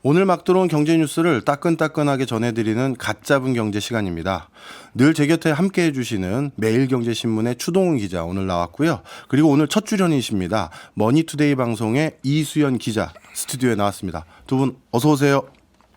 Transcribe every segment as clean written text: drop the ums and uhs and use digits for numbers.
오늘 막 들어온 경제 뉴스를 따끈따끈하게 전해드리는 갓 잡은 경제 시간입니다. 늘 제 곁에 함께해 주시는 매일경제신문의 추동훈 기자 오늘 나왔고요. 그리고 오늘 첫 출연이십니다. 머니투데이 방송의 이수연 기자 스튜디오에 나왔습니다. 두 분 어서 오세요.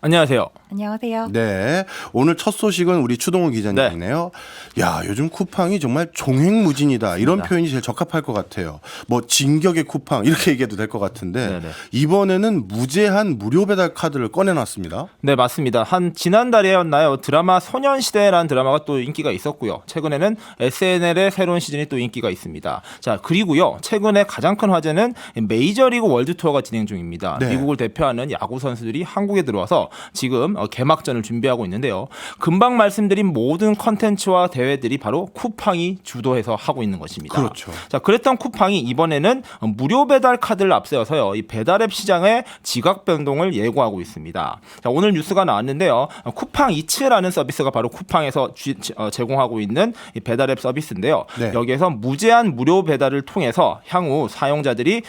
안녕하세요. 안녕하세요. 네, 오늘 첫 소식은 우리 추동훈 기자님이네요. 야, 요즘 쿠팡이 정말 종횡무진이다. 이런 표현이 제일 적합할 것 같아요. 뭐 진격의 쿠팡 이렇게 얘기해도 될 것 같은데 네네. 이번에는 무제한 무료 배달 카드를 꺼내놨습니다. 네, 맞습니다. 한 지난달이었나요? 드라마 소년시대라는 드라마가 또 인기가 있었고요. 최근에는 SNL의 새로운 시즌이 또 인기가 있습니다. 자, 그리고요. 최근에 가장 큰 화제는 메이저리그 월드 투어가 진행 중입니다. 네. 미국을 대표하는 야구 선수들이 한국에 들어와서 지금 개막전을 준비하고 있는데요. 금방 말씀드린 모든 컨텐츠와 대회들이 바로 쿠팡이 주도해서 하고 있는 것입니다. 그렇죠. 자, 그랬던 쿠팡이 이번에는 무료 배달 카드를 앞세워서요. 이 배달앱 시장의 지각 변동을 예고하고 있습니다. 자, 오늘 뉴스가 나왔는데요. 쿠팡 이츠라는 서비스가 바로 쿠팡에서 제공하고 있는 이 배달앱 서비스인데요. 네. 여기에서 무제한 무료 배달을 통해서 향후 사용자들이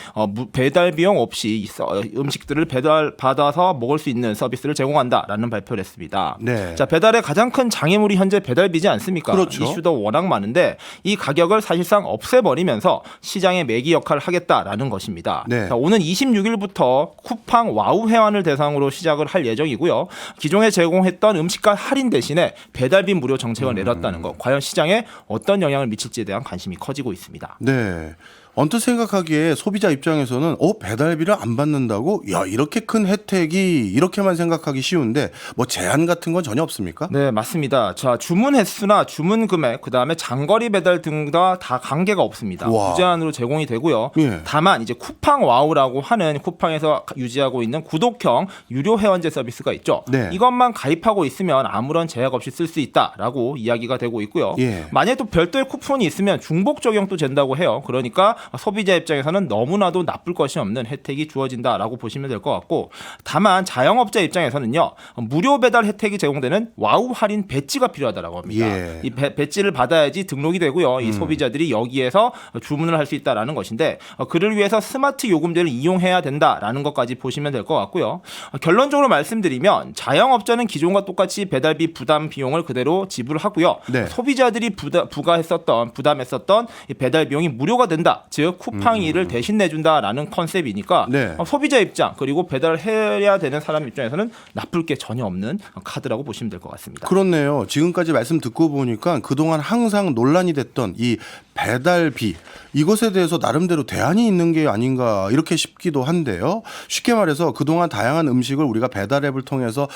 배달 비용 없이 음식들을 배달 받아서 먹을 수 있는 서비스를 제공한다라는 발표를 했습니다. 네. 자, 배달의 가장 큰 장애물이 현재 배달비지 않습니까? 그렇죠. 이슈도 워낙 많은데 이 가격을 사실상 없애버리면서 시장의 매기 역할을 하겠다라는 것입니다. 네. 자, 오는 26일부터 쿠팡 와우 회원을 대상으로 시작을 할 예정이고요. 기존에 제공했던 음식값 할인 대신에 배달비 무료 정책을 내렸다는 것. 과연 시장에 어떤 영향을 미칠지에 대한 관심이 커지고 있습니다. 네. 언뜻 생각하기에 소비자 입장에서는 배달비를 안 받는다고? 야, 이렇게 큰 혜택이 이렇게만 생각하기 쉬운데 뭐 제한 같은 건 전혀 없습니까? 네, 맞습니다. 자, 주문 횟수나 주문 금액, 그다음에 장거리 배달 등과 다 관계가 없습니다. 와. 무제한으로 제공이 되고요. 예. 다만 이제 쿠팡 와우라고 하는 쿠팡에서 유지하고 있는 구독형 유료 회원제 서비스가 있죠. 네. 이것만 가입하고 있으면 아무런 제약 없이 쓸 수 있다라고 이야기가 되고 있고요. 예. 만약에 또 별도의 쿠폰이 있으면 중복 적용도 된다고 해요. 그러니까 소비자 입장에서는 너무나도 나쁠 것이 없는 혜택이 주어진다라고 보시면 될 것 같고, 다만 자영업자 입장에서는요, 무료 배달 혜택이 제공되는 와우 할인 배지가 필요하다라고 합니다. 예. 이 배지를 받아야지 등록이 되고요. 이 소비자들이 여기에서 주문을 할 수 있다라는 것인데, 그를 위해서 스마트 요금제를 이용해야 된다라는 것까지 보시면 될 것 같고요. 결론적으로 말씀드리면 자영업자는 기존과 똑같이 배달비 부담 비용을 그대로 지불하고요. 네. 소비자들이 부담했었던 이 배달 비용이 무료가 된다. 즉 쿠팡이 이를 대신 내준다라는 컨셉이니까 네. 소비자 입장 그리고 배달해야 되는 사람 입장에서는 나쁠 게 전혀 없는 카드라고 보시면 될 것 같습니다. 그렇네요. 지금까지 말씀 듣고 보니까 그동안 항상 논란이 됐던 이 배달비 이것에 대해서 나름대로 대안이 있는 게 아닌가 이렇게 싶기도 한데요. 쉽게 말해서 그동안 다양한 음식을 우리가 배달앱을 통해서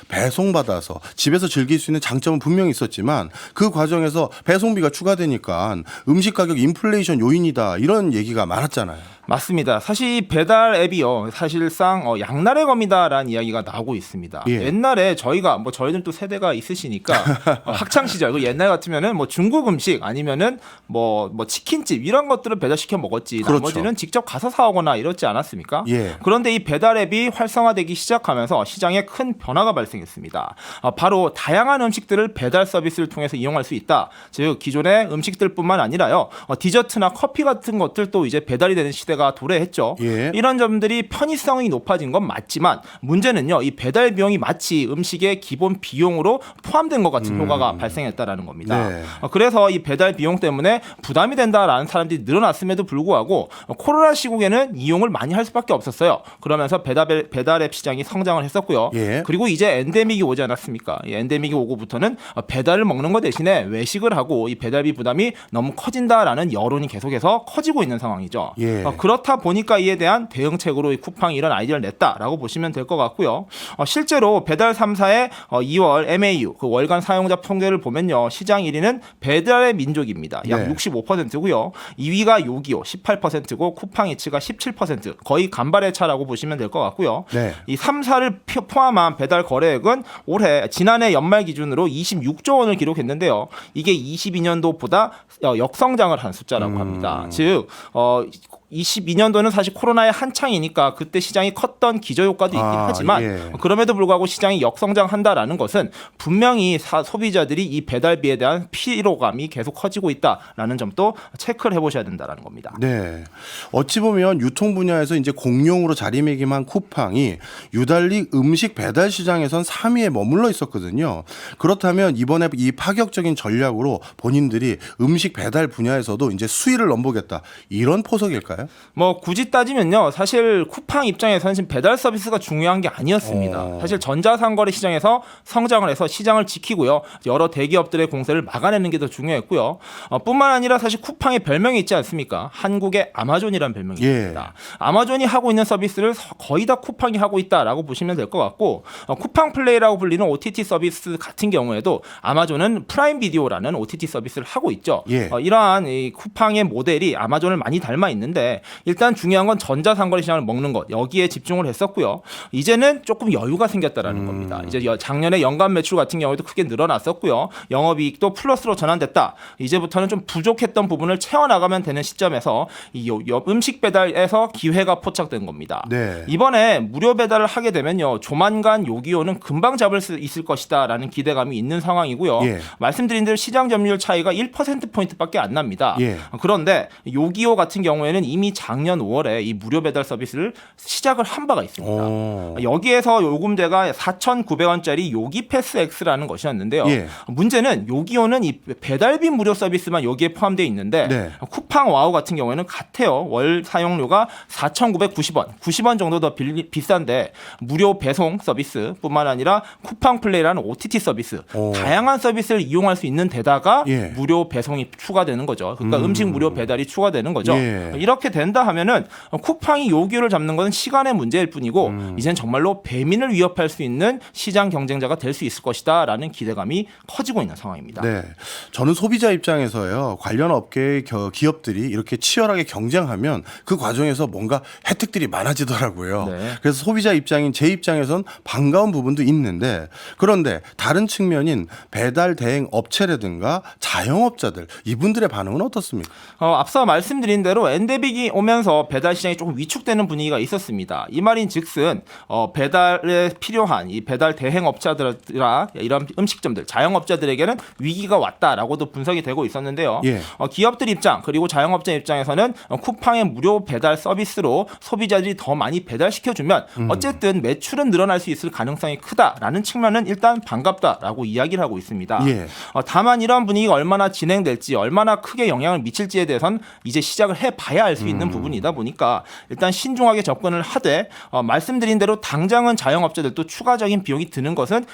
배송받아서 집에서 즐길 수 있는 장점은 분명히 있었지만 그 과정에서 배송비가 추가되니까 음식 가격 인플레이션 요인이다 이런 얘기가 많았잖아요. 맞습니다. 사실 이 배달 앱이요, 사실상 양날의 검이다라는 이야기가 나오고 있습니다. 예. 옛날에 저희는 또 세대가 있으시니까 학창 시절 그 옛날 같으면은 뭐 중국 음식 아니면은 뭐 치킨집 이런 것들을 배달시켜 먹었지. 그렇죠. 나머지는 직접 가서 사오거나 이렇지 않았습니까? 예. 그런데 이 배달 앱이 활성화되기 시작하면서 시장에 큰 변화가 발생했습니다. 바로 다양한 음식들을 배달 서비스를 통해서 이용할 수 있다. 즉 기존의 음식들뿐만 아니라요, 디저트나 커피 같은 것들도 이제 배달이 되는 시대가 도래했죠. 예. 이런 점들이 편의성이 높아진 건 맞지만 문제는요, 이 배달 비용이 마치 음식의 기본 비용으로 포함된 것 같은 효과가 발생했다라는 겁니다. 네. 그래서 이 배달 비용 때문에 부담이 된다라는 사람들이 늘어났음에도 불구하고 코로나 시국에는 이용을 많이 할 수밖에 없었어요. 그러면서 배달앱 시장이 성장을 했었고요. 예. 그리고 이제 엔데믹이 오지 않았습니까? 이 엔데믹이 오고부터는 배달을 먹는 것 대신에 외식을 하고 이 배달비 부담이 너무 커진다라는 여론이 계속해서 커지고 있는 상황이죠. 예. 그렇다 보니까 이에 대한 대응책으로 이 쿠팡이 이런 아이디어를 냈다라고 보시면 될 것 같고요. 실제로 배달 3사의 2월 MAU 그 월간 사용자 통계를 보면요, 시장 1위는 배달의 민족입니다. 약 네. 65%고요. 2위가 요기요 18%고 쿠팡이츠가 17%, 거의 간발의 차라고 보시면 될 것 같고요. 네. 이 3사를 포함한 배달 거래액은 지난해 연말 기준으로 26조 원을 기록했는데요. 이게 22년도보다 역성장을 한 숫자라고 합니다. 즉 22년도는 사실 코로나의 한창이니까 그때 시장이 컸던 기저효과도 있긴 하지만 예. 그럼에도 불구하고 시장이 역성장한다라는 것은 분명히 소비자들이 이 배달비에 대한 피로감이 계속 커지고 있다라는 점도 체크를 해보셔야 된다라는 겁니다. 네. 어찌 보면 유통 분야에서 이제 공룡으로 자리매김한 쿠팡이 유달리 음식 배달 시장에선 3위에 머물러 있었거든요. 그렇다면 이번에 이 파격적인 전략으로 본인들이 음식 배달 분야에서도 이제 수위를 넘보겠다. 이런 포석일까요? 뭐 굳이 따지면요, 사실 쿠팡 입장에서는 지금 배달 서비스가 중요한 게 아니었습니다. 사실 전자상거래 시장에서 성장을 해서 시장을 지키고요, 여러 대기업들의 공세를 막아내는 게 더 중요했고요. 뿐만 아니라 사실 쿠팡의 별명이 있지 않습니까? 한국의 아마존이라는 별명이 있습니다. 아마존이 하고 있는 서비스를 거의 다 쿠팡이 하고 있다라고 보시면 될 것 같고, 쿠팡 플레이라고 불리는 OTT 서비스 같은 경우에도 아마존은 프라임 비디오라는 OTT 서비스를 하고 있죠. 예. 이러한 이 쿠팡의 모델이 아마존을 많이 닮아 있는데, 일단 중요한 건 전자상거래 시장을 먹는 것, 여기에 집중을 했었고요. 이제는 조금 여유가 생겼다라는 겁니다. 이제 작년에 연간 매출 같은 경우에도 크게 늘어났었고요. 영업이익도 플러스로 전환됐다. 이제부터는 좀 부족했던 부분을 채워나가면 되는 시점에서 이 음식 배달에서 기회가 포착된 겁니다. 네. 이번에 무료 배달을 하게 되면요, 조만간 요기요는 금방 잡을 수 있을 것이다라는 기대감이 있는 상황이고요. 예. 말씀드린 대로 시장 점유율 차이가 1%포인트밖에 안 납니다. 예. 그런데 요기요 같은 경우에는 이미 작년 5월에 이 무료 배달 서비스를 시작을 한 바가 있습니다. 여기에서 요금제가 4,900원짜리 요기 패스 X라는 것이었는데요. 예. 문제는 요기요는 이 배달비 무료 서비스만 여기에 포함되어 있는데, 네. 쿠팡 와우 같은 경우에는 같아요. 월 사용료가 4,990원, 90원 정도 더 비싼데 무료 배송 서비스뿐만 아니라 쿠팡 플레이라는 OTT 서비스, 다양한 서비스를 이용할 수 있는 데다가 예. 무료 배송이 추가되는 거죠. 그러니까 음식 무료 배달이 추가되는 거죠. 예. 이렇게 된다 하면은 쿠팡이 요기요를 잡는 것은 시간의 문제일 뿐이고, 이젠 정말로 배민을 위협할 수 있는 시장 경쟁자가 될 수 있을 것이다라는 기대감이 커지고 있는 상황입니다. 네, 저는 소비자 입장에서요, 관련 업계의 기업들이 이렇게 치열하게 경쟁하면 그 과정에서 뭔가 혜택들이 많아지더라고요. 네. 그래서 소비자 입장인 제 입장에선 반가운 부분도 있는데, 그런데 다른 측면인 배달 대행 업체라든가 자영업자들, 이분들의 반응은 어떻습니까? 앞서 말씀드린 대로 엔데믹이 오면서 배달 시장이 조금 위축되는 분위기가 있었습니다. 이 말인즉슨 배달에 필요한 이 배달 대행 업자들이나 이런 음식점들, 자영업자들에게는 위기가 왔다라고도 분석이 되고 있었는데요. 예. 기업들 입장 그리고 자영업자 입장에서는 쿠팡의 무료 배달 서비스로 소비자들이 더 많이 배달시켜주면 어쨌든 매출은 늘어날 수 있을 가능성이 크다라는 측면은 일단 반갑다라고 이야기를 하고 있습니다. 예. 다만 이런 분위기가 얼마나 진행될지, 얼마나 크게 영향을 미칠지에 대해선 이제 시작을 해봐야 알 수 있는 부분이다 보니까 일단 신중하게 접근을 하되, 말씀드린 대로 당장은 자영업자들도 추가적인 비용이 드는 것은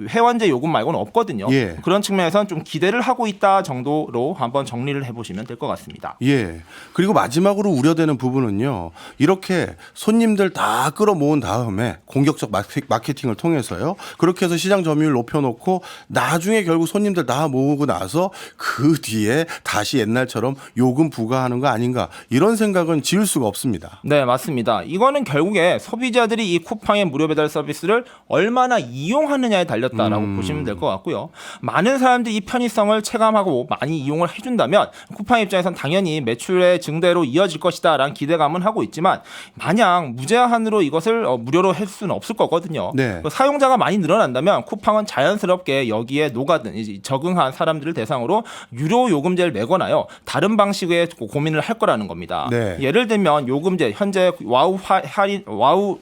회원제 요금 말고는 없거든요. 예. 그런 측면에서는 좀 기대를 하고 있다 정도로 한번 정리를 해보시면 될 것 같습니다. 예. 그리고 마지막으로 우려되는 부분은요, 이렇게 손님들 다 끌어모은 다음에 공격적 마케팅을 통해서요, 그렇게 해서 시장 점유율 높여놓고 나중에 결국 손님들 다 모으고 나서 그 뒤에 다시 옛날처럼 요금 부과하는 거 아닌가, 이런 생각은 지을 수가 없습니다. 네, 맞습니다. 이거는 결국에 소비자들이 이 쿠팡의 무료 배달 서비스를 얼마나 이용하느냐에 달렸다라고 보시면 될 것 같고요. 많은 사람들이 이 편의성을 체감하고 많이 이용을 해준다면 쿠팡 입장에선 당연히 매출의 증대로 이어질 것이다라는 기대감은 하고 있지만, 마냥 무제한으로 이것을 무료로 할 수는 없을 거거든요. 네. 사용자가 많이 늘어난다면 쿠팡은 자연스럽게 여기에 녹아든 적응한 사람들을 대상으로 유료 요금제를 내거나요, 다른 방식의 고민을 할 거라는 겁니다. 네. 예를 들면 요금제, 현재 와우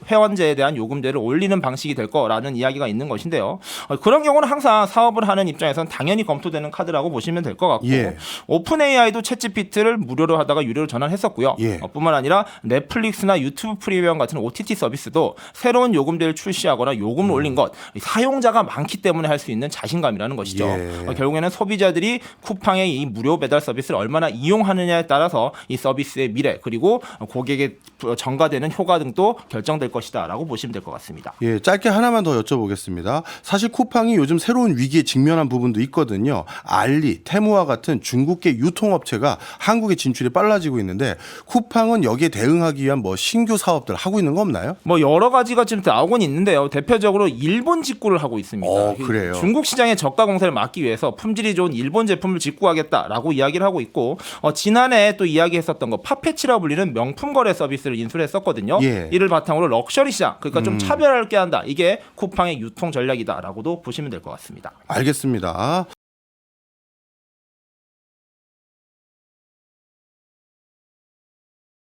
회원제에 대한 요금제를 올리는 방식이 될 거라는 이야기가 있는 것인데요. 그런 경우는 항상 사업을 하는 입장에서는 당연히 검토되는 카드라고 보시면 될 것 같고, 예. 오픈 AI도 챗GPT를 무료로 하다가 유료로 전환했었고요. 예. 뿐만 아니라 넷플릭스나 유튜브 프리미엄 같은 OTT 서비스도 새로운 요금제를 출시하거나 요금을 올린 것, 사용자가 많기 때문에 할 수 있는 자신감이라는 것이죠. 예. 결국에는 소비자들이 쿠팡의 이 무료 배달 서비스를 얼마나 이용하느냐에 따라서 이 서비스의 미래 그리고 고객에 전가되는 효과 등도 결정될 것이다라고 보시면 될 것 같습니다. 예, 짧게 하나만 더 여쭤보겠습니다. 사실 쿠팡이 요즘 새로운 위기에 직면한 부분도 있거든요. 알리, 테무와 같은 중국계 유통업체가 한국에 진출이 빨라지고 있는데, 쿠팡은 여기에 대응하기 위한 신규 사업들 하고 있는 거 없나요? 여러 가지가 지금 나오곤 있는데요. 대표적으로 일본 직구를 하고 있습니다. 그래요? 중국 시장의 저가 공세를 막기 위해서 품질이 좋은 일본 제품을 직구하겠다라고 이야기를 하고 있고, 지난해 또 이야기했었던 어떤 거 팝패치라 불리는 명품 거래 서비스를 인수를 했었거든요. 예. 이를 바탕으로 럭셔리 시장, 그러니까 좀 차별화를 꾀한다. 이게 쿠팡의 유통 전략이다라고도 보시면 될 것 같습니다. 알겠습니다.